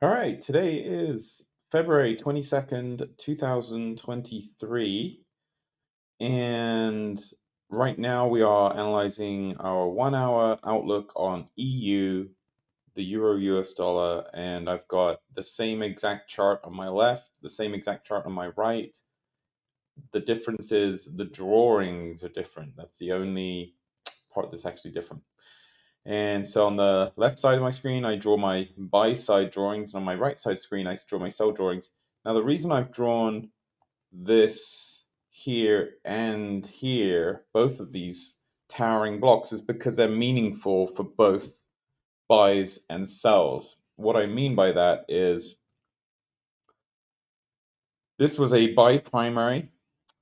All right, today is February 22nd, 2023, and right now we are analyzing our 1 hour outlook on EU, the Euro US dollar, and I've got the same exact chart on my left, the same exact chart on my right. The difference is the drawings are different. That's the only part that's actually different. And so on the left side of my screen, I draw my buy side drawings, and on my right side screen, I draw my sell drawings. Now, the reason I've drawn this here and here, both of these towering blocks, is because they're meaningful for both buys and sells. What I mean by that is this was a buy primary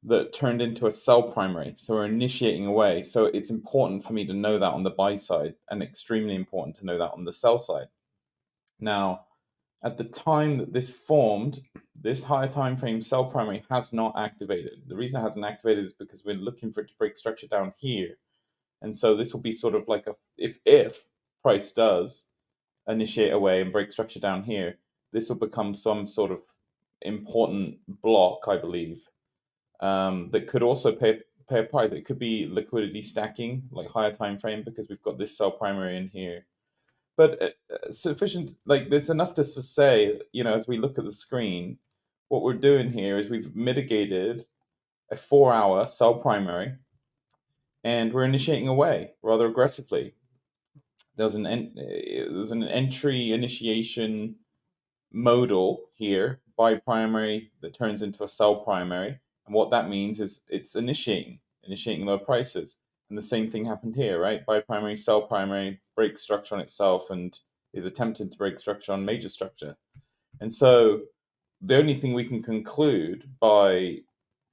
that turned into a sell primary. So we're initiating away. So it's important for me to know that on the buy side, and extremely important to know that on the sell side. Now, at the time that this formed, this higher time frame sell primary has not activated. The reason it hasn't activated is because we're looking for it to break structure down here. And so this will be sort of like a if price does initiate away and break structure down here, this will become some sort of important block, I believe, that could also pay a price. It could be liquidity stacking, like higher time frame, because we've got this sell primary in here. But sufficient, like there's enough to say, as we look at the screen, what we're doing here is we've mitigated a 4 hour sell primary, and we're initiating away rather aggressively. There's an entry initiation modal here, buy primary that turns into a sell primary, and what that means is it's initiating low prices. And the same thing happened here, right? Buy primary, sell primary, breaks structure on itself, and is attempting to break structure on major structure. And so the only thing we can conclude by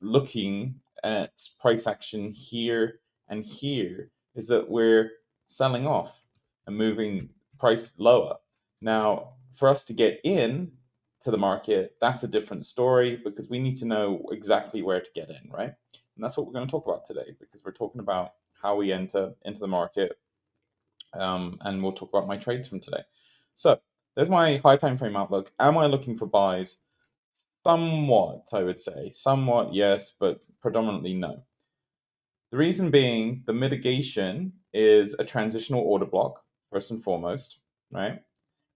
looking at price action here and here is that we're selling off and moving price lower. Now, for us to get in to the market, that's a different story because we need to know exactly where to get in, right? And that's what we're going to talk about today because we're talking about how we enter into the market, and we'll talk about my trades from today. So there's my high time frame outlook. Am I looking for buys? Somewhat, I would say. Somewhat, yes, but predominantly no. The reason being the mitigation is a transitional order block, first and foremost, right?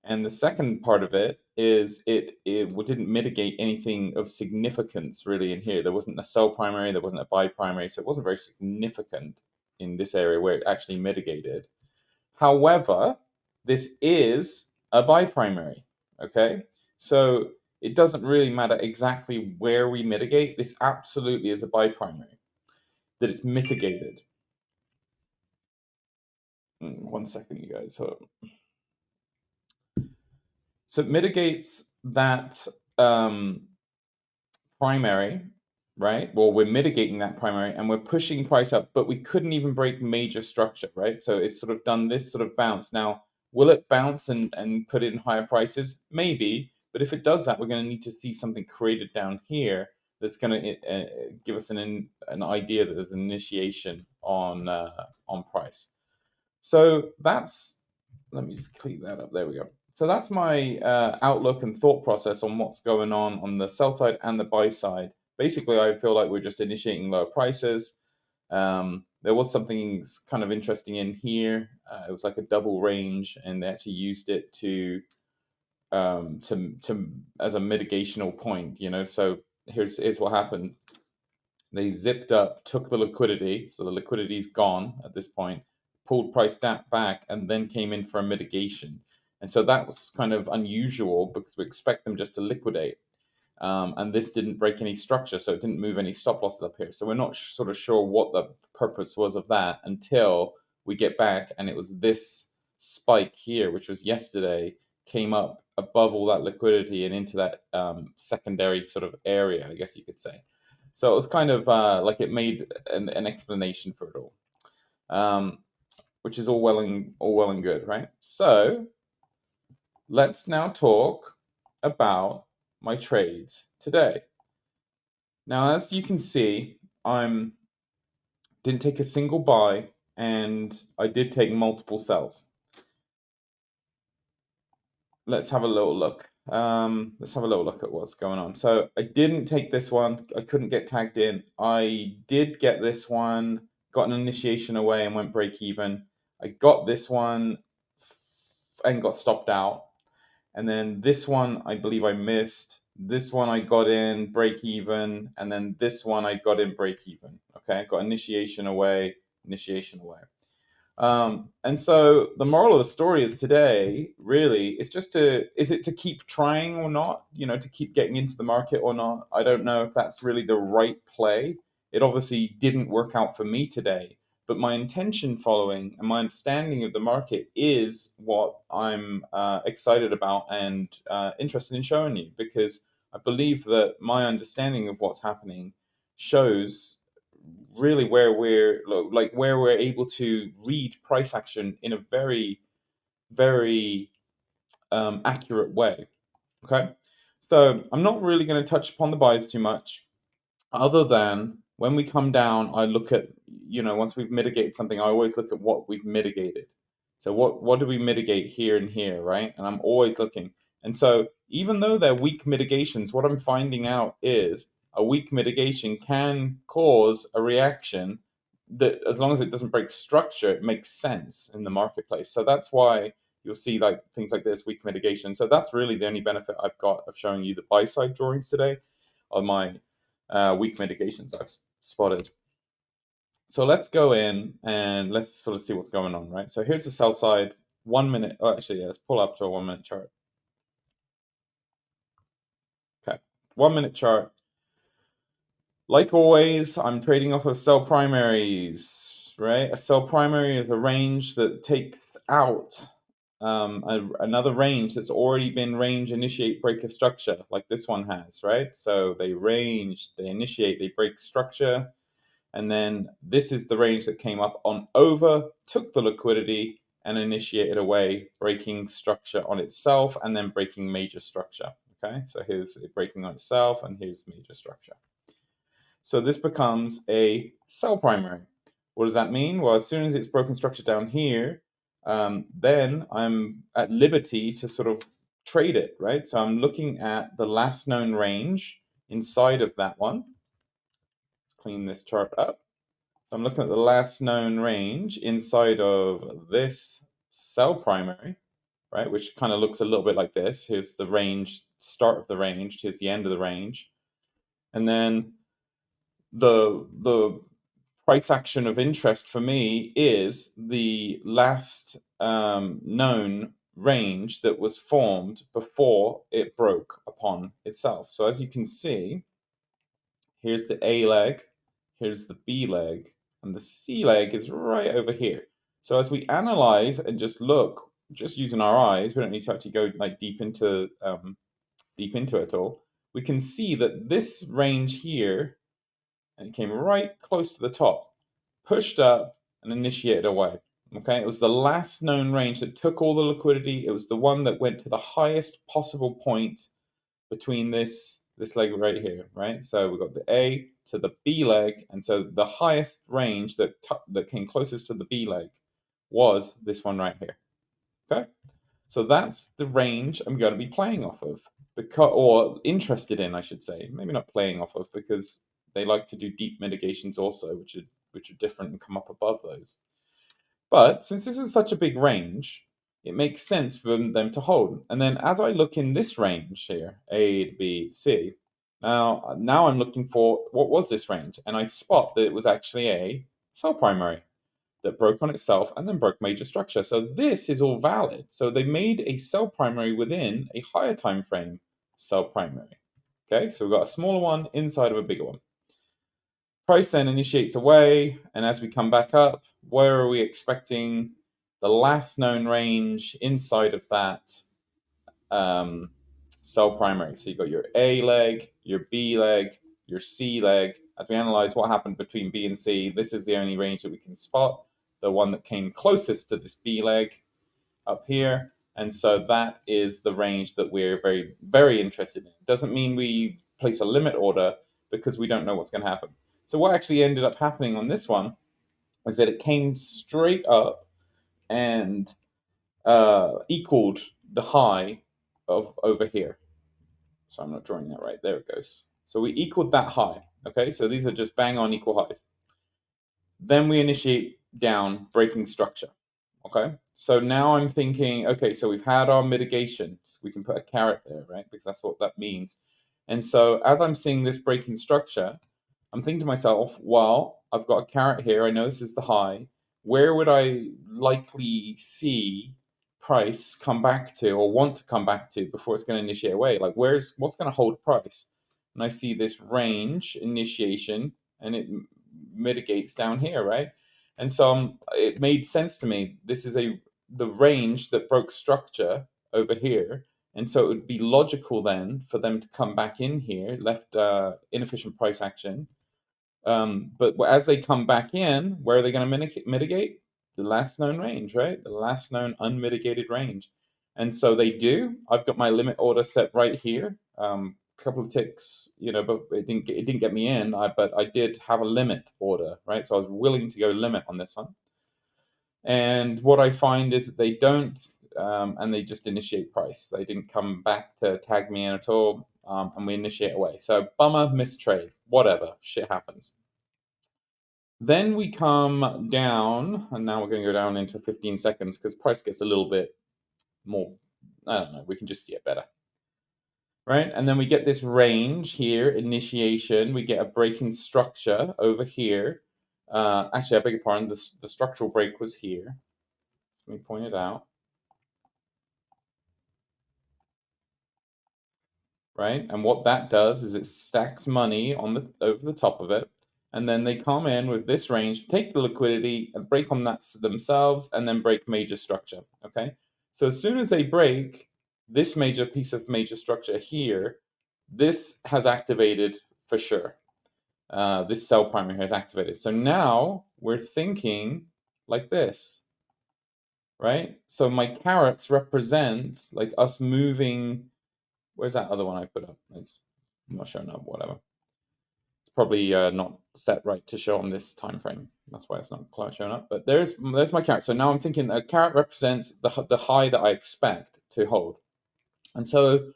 And the second part of it is it didn't mitigate anything of significance really in here. There wasn't a sell primary, there wasn't a buy primary, so it wasn't very significant in this area where it actually mitigated. However, this is a buy primary, okay? So it doesn't really matter exactly where we mitigate. This absolutely is a buy primary, that it's mitigated. 1 second, you guys. So it mitigates that primary, right? Well, we're mitigating that primary and we're pushing price up, but we couldn't even break major structure, right? So it's sort of done this sort of bounce. Now, will it bounce and put it in higher prices? Maybe, but if it does that, we're going to need to see something created down here that's going to give us an idea that there's an initiation on price. So that's, let me just clean that up. There we go. So that's my outlook and thought process on what's going on the sell side and the buy side. Basically, I feel like we're just initiating lower prices. There was something kind of interesting in here. It was like a double range, and they actually used it to as a mitigational point. So here's what happened. They zipped up, took the liquidity, so the liquidity's gone at this point, pulled price back, and then came in for a mitigation. And so that was kind of unusual because we expect them just to liquidate. And this didn't break any structure, so it didn't move any stop losses up here. So we're not sort of sure what the purpose was of that until we get back, and it was this spike here, which was yesterday, came up above all that liquidity and into that secondary sort of area, I guess you could say. So it was kind of like it made an explanation for it all, which is all well and good, right? So let's now talk about my trades today. Now, as you can see, I didn't take a single buy, and I did take multiple sells. Let's have a little look. Let's have a little look at what's going on. So I didn't take this one. I couldn't get tagged in. I did get this one, got an initiation away and went break even. I got this one and got stopped out. And then this one, I believe I missed. This one I got in break even. And then this one I got in break even. Okay, got initiation away, initiation away. And so the moral of the story is today, really, it's just is it to keep trying or not? You know, to keep getting into the market or not? I don't know if that's really the right play. It obviously didn't work out for me today, but my intention following and my understanding of the market is what I'm excited about and interested in showing you, because I believe that my understanding of what's happening shows really where we're able to read price action in a very accurate way. Okay, so I'm not really going to touch upon the buys too much, other than when we come down, I look at, once we've mitigated something, I always look at what we've mitigated. So what do we mitigate here and here, right? And I'm always looking. And so even though they're weak mitigations, what I'm finding out is a weak mitigation can cause a reaction that, as long as it doesn't break structure, it makes sense in the marketplace. So that's why you'll see like things like this, weak mitigation. So that's really the only benefit I've got of showing you the buy side drawings today on my weak mitigations I've spotted. So let's go in and let's sort of see what's going on, right? So here's the sell side, 1 minute. Oh, actually, yeah, let's pull up to a 1 minute chart. Okay, 1 minute chart. Like always, I'm trading off of sell primaries, right? A sell primary is a range that takes out another range that's already been range initiate break of structure, like this one has, right? So they range, they initiate, they break structure. And then this is the range that came up on over, took the liquidity, and initiated away, breaking structure on itself, and then breaking major structure. Okay, so here's it breaking on itself, and here's the major structure. So this becomes a sell primary. What does that mean? Well, as soon as it's broken structure down here, then I'm at liberty to sort of trade it, right? So I'm looking at the last known range inside of that one. Let's clean this chart up. I'm looking at the last known range inside of this sell primary, right? Which kind of looks a little bit like this. Here's the range, start of the range. Here's the end of the range. And then the price action of interest for me is the last known range that was formed before it broke upon itself. So as you can see, here's the A leg, here's the B leg, and the C leg is right over here. So as we analyze and just look, just using our eyes, we don't need to actually go like deep into it all. We can see that this range here, and it came right close to the top, pushed up and initiated away. Okay, it was the last known range that took all the liquidity. It was the one that went to the highest possible point between this leg right here, right? So we've got the A to the B leg, and so the highest range that came closest to the B leg was this one right here. Okay, so that's the range I'm going to be playing off of, or interested in, I should say. Maybe not playing off of, because they like to do deep mitigations also, which are different and come up above those. But since this is such a big range, it makes sense for them to hold. And then as I look in this range here, A, B, C, now I'm looking for what was this range, and I spot that it was actually a sell primary that broke on itself and then broke major structure. So this is all valid. So they made a sell primary within a higher time frame sell primary. Okay, so we've got a smaller one inside of a bigger one. Price then initiates away, and as we come back up, where are we expecting the last known range inside of that sell primary? So you've got your A leg, your B leg, your C leg. As we analyze what happened between B and C, this is the only range that we can spot, the one that came closest to this B leg up here. And so that is the range that we're very, very interested in. Doesn't mean we place a limit order, because we don't know what's going to happen. So what actually ended up happening on this one is that it came straight up and equaled the high of over here. So I'm not drawing that right. There it goes. So we equaled that high. Okay, so these are just bang on equal highs. Then we initiate down breaking structure. Okay, so now I'm thinking, okay, so we've had our mitigation. So we can put a caret there, right? Because that's what that means. And so as I'm seeing this breaking structure, I'm thinking to myself, well, I've got a caret here. I know this is the high. Where would I likely see price come back to or want to come back to before it's going to initiate away? Like, what's going to hold price? And I see this range initiation and it mitigates down here, right? And so it made sense to me. This is the range that broke structure over here. And so it would be logical then for them to come back in here, left inefficient price action. But as they come back in, where are they going to mitigate? The last known range, right? The last known unmitigated range. And so they do. I've got my limit order set right here. Couple of ticks, but it didn't get me in. But I did have a limit order, right? So I was willing to go limit on this one. And what I find is that they don't, and they just initiate price. They didn't come back to tag me in at all, and we initiate away. So bummer, mistrade, whatever, shit happens. Then we come down, and now we're going to go down into 15 seconds because price gets a little bit more, I don't know, we can just see it better. Right? And then we get this range here, initiation. We get a breaking structure over here. Actually, I beg your pardon, the structural break was here. Let me point it out. Right? And what that does is it stacks money on over the top of it. And then they come in with this range, take the liquidity, and break on that themselves, and then break major structure. Okay? So as soon as they break this major piece of major structure here, this has activated for sure. This sell primary has activated. So now we're thinking like this, right? So my carets represent like us moving. Where's that other one I put up? It's not showing up, whatever. It's probably not set right to show on this time frame. That's why it's not quite showing up. But there's my caret. So now I'm thinking a caret represents the high that I expect to hold. And so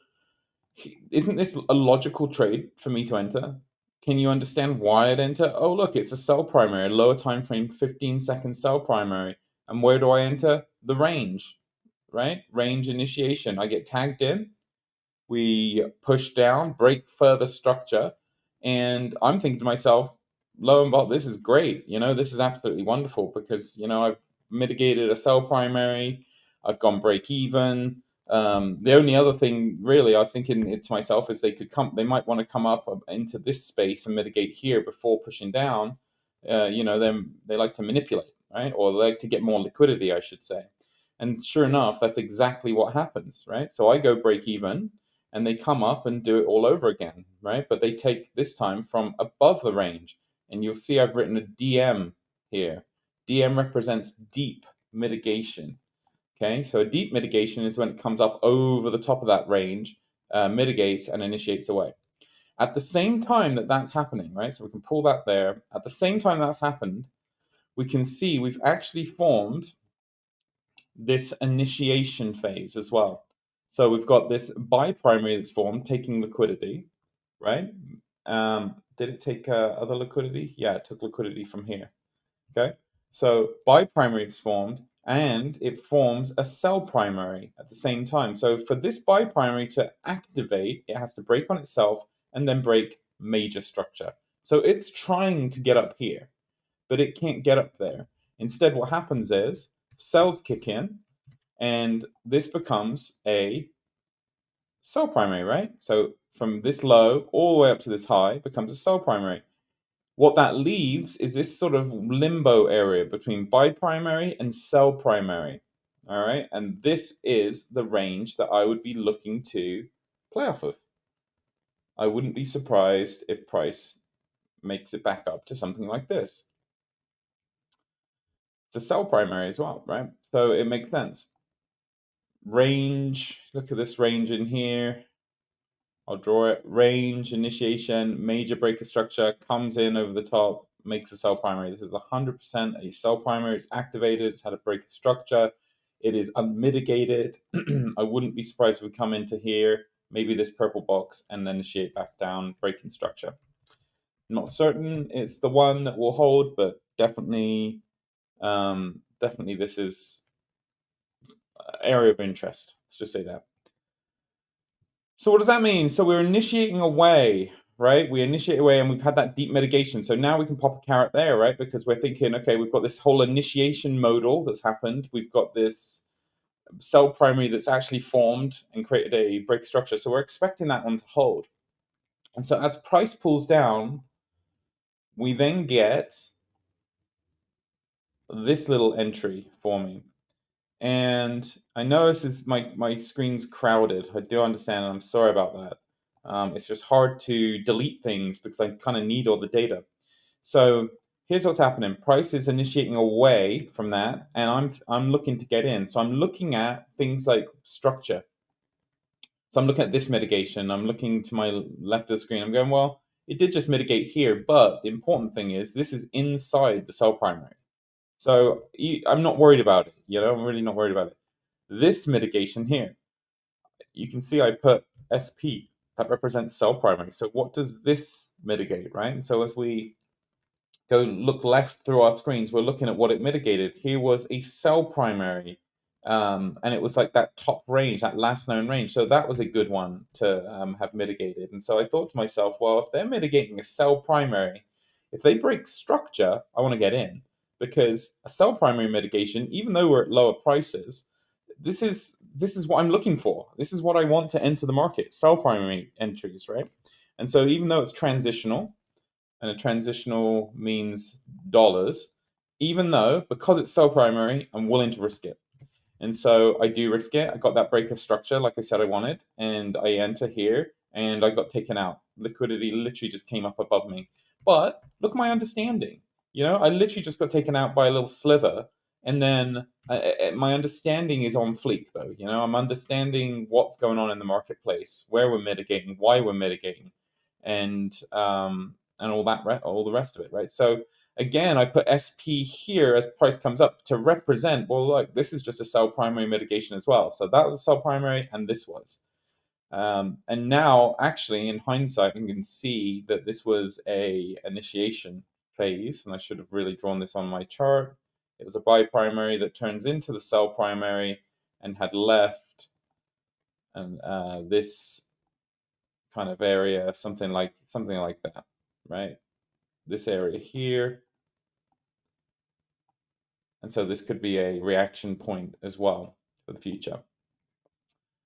isn't this a logical trade for me to enter? Can you understand why I'd enter? Oh, look, it's a sell primary, a lower time frame, 15-second sell primary. And where do I enter? The range, right? Range initiation. I get tagged in. We push down, break further structure. And I'm thinking to myself, lo and behold, this is great. This is absolutely wonderful because, I've mitigated a sell primary. I've gone break even. The only other thing really I was thinking to myself is they might want to come up into this space and mitigate here before pushing down. Then they like to manipulate, right? Or they like to get more liquidity, I should say. And sure enough, that's exactly what happens, right? So I go break even and they come up and do it all over again, right? But they take this time from above the range. And you'll see I've written a DM here. DM represents deep mitigation. Okay, so a deep mitigation is when it comes up over the top of that range, mitigates and initiates away. At the same time that that's happening, right? So we can pull that there. At the same time that's happened, we can see we've actually formed this initiation phase as well. So we've got this buy primary that's formed, taking liquidity, right? Did it take other liquidity? Yeah, it took liquidity from here. Okay, so buy primary is formed, and it forms a sell primary at the same time. So for this buy primary to activate, it has to break on itself and then break major structure. So it's trying to get up here, but it can't get up there. Instead, what happens is sells kick in, and this becomes a sell primary, right? So from this low all the way up to this high becomes a sell primary. What that leaves is this sort of limbo area between buy primary and sell primary. All right. And this is the range that I would be looking to play off of. I wouldn't be surprised if price makes it back up to something like this. It's a sell primary as well, right? So it makes sense. Range, look at this range in here. I'll draw it. Range, initiation, major breaker structure, comes in over the top, makes a sell primary. This is 100% a sell primary. It's activated. It's had a breaker structure. It is unmitigated. I wouldn't be surprised if we come into here, maybe this purple box, and then initiate back down, breaking structure. Not certain it's the one that will hold, but definitely, definitely this is area of interest. Let's just say that. So what does that mean? So we're initiating away, right? We initiate away and we've had that deep mitigation. So now we can pop a carrot there, right? Because we're thinking, okay, we've got this whole initiation modal that's happened. We've got this cell primary that's actually formed and created a break structure. So we're expecting that one to hold. And so as price pulls down, we then get this little entry forming. And I know this is my screen's crowded. I do understand, and I'm sorry about that. It's just hard to delete things because I kind of need all the data. So here's what's happening. Price is initiating away from that, and I'm looking to get in. So I'm looking at things like structure. So I'm looking at this mitigation. I'm looking to my left of the screen. I'm going, well, it did just mitigate here, but the important thing is this is inside the cell primary. So I'm not worried about it. I'm really not worried about it. This mitigation here, you can see I put SP, that represents cell primary. So what does this mitigate, right? And so as we go look left through our screens, we're looking at what it mitigated. Here was a cell primary, and it was like that top range, that last known range. So that was a good one to have mitigated. And so I thought to myself, well, if they're mitigating a cell primary, if they break structure, I want to get in because a cell primary mitigation, even though we're at lower prices, this is what I'm looking for. This is what I want to enter the market, cell primary entries, right? And so even though it's transitional, and a transitional means dollars, even though, because it's cell primary, I'm willing to risk it. And so I do risk it. I got that breaker structure like I said I wanted, and I enter here, and I got taken out. Liquidity literally just came up above me. But look at my understanding. I literally just got taken out by a little sliver, and then my understanding is on fleek, though. I'm understanding what's going on in the marketplace, where we're mitigating, why we're mitigating, and all the rest of it, right? So again, I put SP here as price comes up to represent, well, look, this is just a cell primary mitigation as well. So that was a cell primary, and this was. And now, actually, in hindsight, we can see that this was a initiation phase, and I should have really drawn this on my chart. It was a buy primary that turns into the cell primary and had left, and this kind of area, something like that, right? This area here. And so this could be a reaction point as well for the future.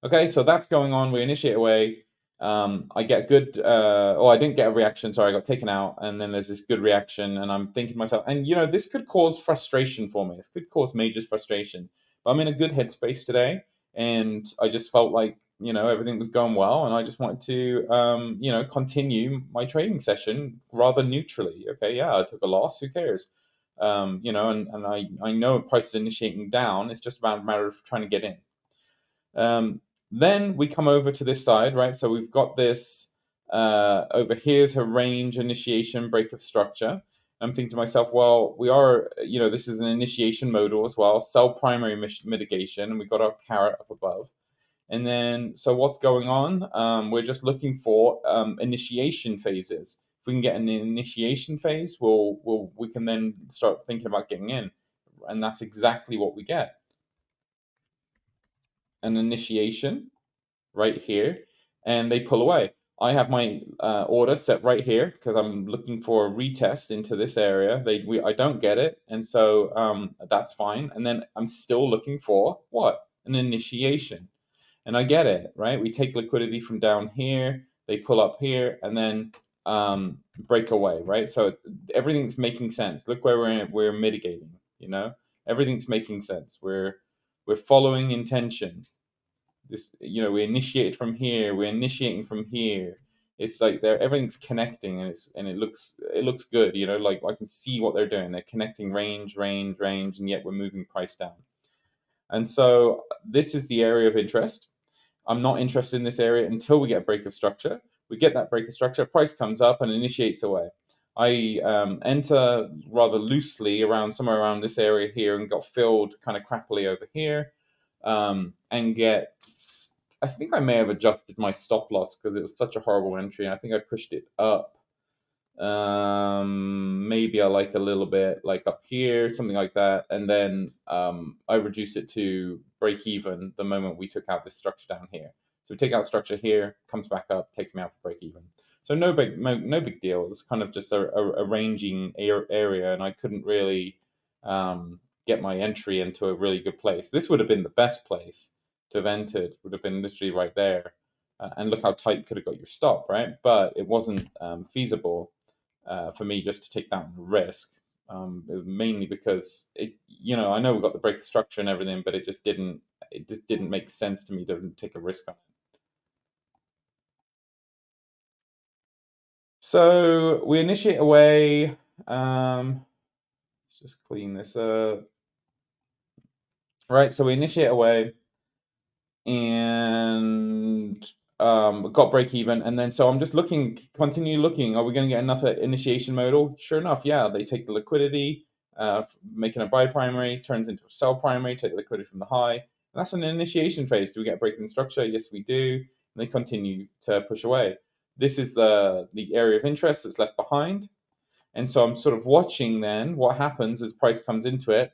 Okay, so that's going on. We initiate away. I get good, I didn't get a reaction. Sorry, I got taken out. And then there's this good reaction. And I'm thinking to myself, and this could cause frustration for me. This could cause major frustration. But I'm in a good headspace today. And I just felt like, everything was going well. And I just wanted to, continue my trading session rather neutrally. Okay, yeah, I took a loss. Who cares? And I know price is initiating down. It's just about a matter of trying to get in. Then we come over to this side, right? So we've got this over here's her range initiation break of structure. I'm thinking to myself, well, we are, this is an initiation modal as well, cell primary mitigation, and we've got our carrot up above. And then, so what's going on? We're just looking for initiation phases. If we can get an initiation phase, we can then start thinking about getting in, and that's exactly what we get. An initiation right here, and they pull away. I have my order set right here because I'm looking for a retest into this area. I don't get it, and so that's fine. And then I'm still looking for what? An initiation. And I get it, right? We take liquidity from down here, they pull up here, and then break away, right? So everything's making sense. Look where we're mitigating, everything's making sense. We're following intention. This, we initiate from here, we're initiating from here. It's like everything's connecting, and it looks good, like I can see what they're doing. They're connecting range, and yet we're moving price down. And so this is the area of interest. I'm not interested in this area until we get a break of structure. We get that break of structure, price comes up and initiates away. I enter rather loosely somewhere around this area here and got filled kind of crappily over here. and get. I think I may have adjusted my stop loss because it was such a horrible entry, and I think I pushed it up. Maybe I like a little bit like up here, something like that, and then I reduced it to break even the moment we took out this structure down here. So we take out structure here, comes back up, takes me out for break even. So no big deal. It's kind of just a ranging area, and I couldn't really get my entry into a really good place. This would have been the best place to have entered. Would have been literally right there, and look how tight you could have got your stop, right? But it wasn't feasible for me just to take that risk. It was mainly because I know we got the break structure and everything, but it just didn't make sense to me to take a risk on it. So we initiate away. Let's just clean this up. Right, so we initiate away and got break even, and then so I'm just continue looking. Are we going to get enough initiation modal? Sure enough, yeah, they take the liquidity, making a buy primary turns into a sell primary, take the liquidity from the high, and that's an initiation phase. Do we get break in structure? Yes, we do. And they continue to push away. This is the area of interest that's left behind. And so I'm sort of watching then what happens as price comes into it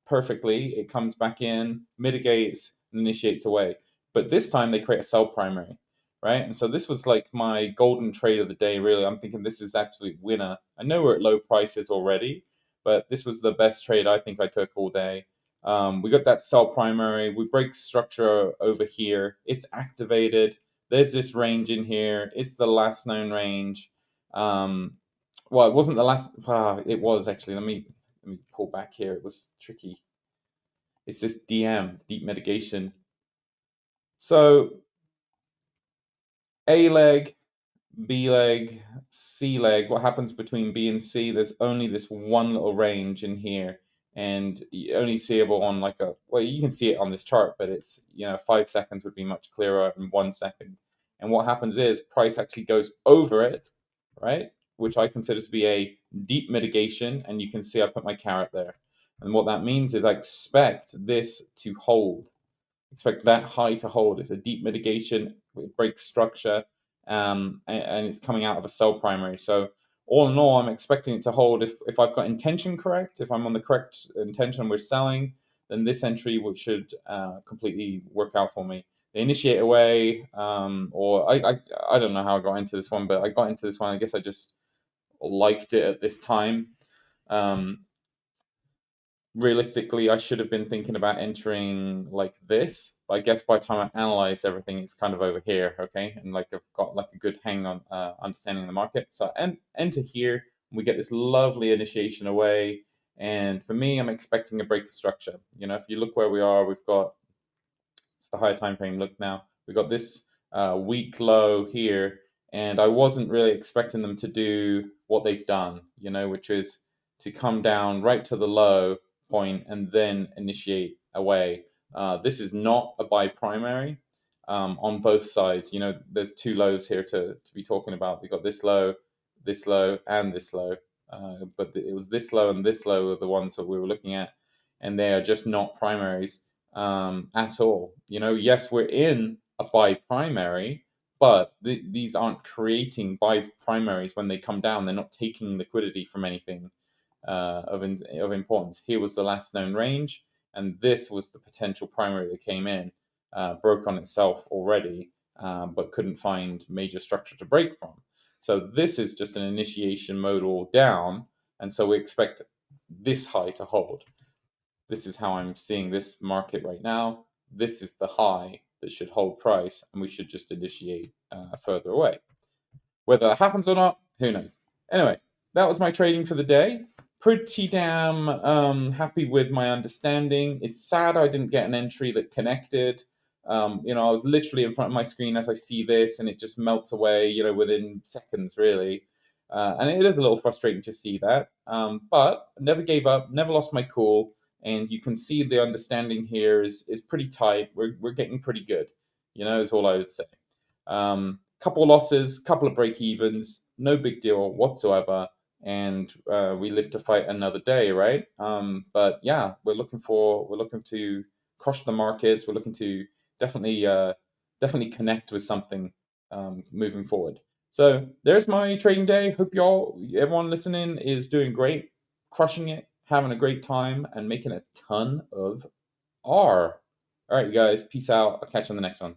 perfectly. It comes back in, mitigates, and initiates away. But this time they create a sell primary, right? And so this was like my golden trade of the day, really. I'm thinking this is absolute winner. I know we're at low prices already, but this was the best trade I think I took all day. We got that sell primary. We break structure over here. It's activated. There's this range in here. It's the last known range. Well, it wasn't the last. It was actually. Let me pull back here. It was tricky. It's this DM, deep mitigation. So A leg, B leg, C leg. What happens between B and C? There's only this one little range in here, and only seeable on like a. Well, you can see it on this chart, but it's 5 seconds would be much clearer in 1 second. And what happens is price actually goes over it, right? Which I consider to be a deep mitigation, and you can see I put my caret there. And what that means is I expect this to hold. Expect that high to hold. It's a deep mitigation, it breaks structure, and it's coming out of a sell primary. So all in all, I'm expecting it to hold. If I've got intention correct, if I'm on the correct intention, we're selling, then this entry should completely work out for me. They initiate away, or I don't know how I got into this one, but I got into this one. I guess I just liked it at this time. Um, Realistically, I should have been thinking about entering like this. But I guess by the time I analyzed everything, it's kind of over here, okay? And like I've got like a good hang on understanding the market. So enter here, we get this lovely initiation away. And for me, I'm expecting a break of structure. If you look where we are, we've got it's the higher time frame. Look now, we got this weak low here, and I wasn't really expecting them to do what they've done. Which is to come down right to the low point and then initiate away. This is not a buy primary on both sides. There's two lows here to be talking about. We got this low, and this low. But it was this low and this low are the ones that we were looking at, and they are just not primaries at all. Yes, we're in a buy primary, but these aren't creating buy primaries when they come down. They're not taking liquidity from anything of importance. Here was the last known range, and this was the potential primary that came in, broke on itself already, but couldn't find major structure to break from. So this is just an initiation modal down, and so we expect this high to hold. This is how I'm seeing this market right now. This is the high that should hold price, and we should just initiate further away. Whether that happens or not, who knows? Anyway, that was my trading for the day. Pretty damn happy with my understanding. It's sad I didn't get an entry that connected. I was literally in front of my screen as I see this, and it just melts away, within seconds, really. And it is a little frustrating to see that. But I never gave up, never lost my cool. And you can see the understanding here is pretty tight. We're getting pretty good, is all I would say. Couple losses, couple of break evens, no big deal whatsoever, and we live to fight another day, right? But yeah, we're looking to crush the markets. We're looking to definitely definitely connect with something moving forward. So there's my trading day. Hope everyone listening is doing great, crushing it, having a great time, and making a ton of R. All right, you guys, peace out. I'll catch you on the next one.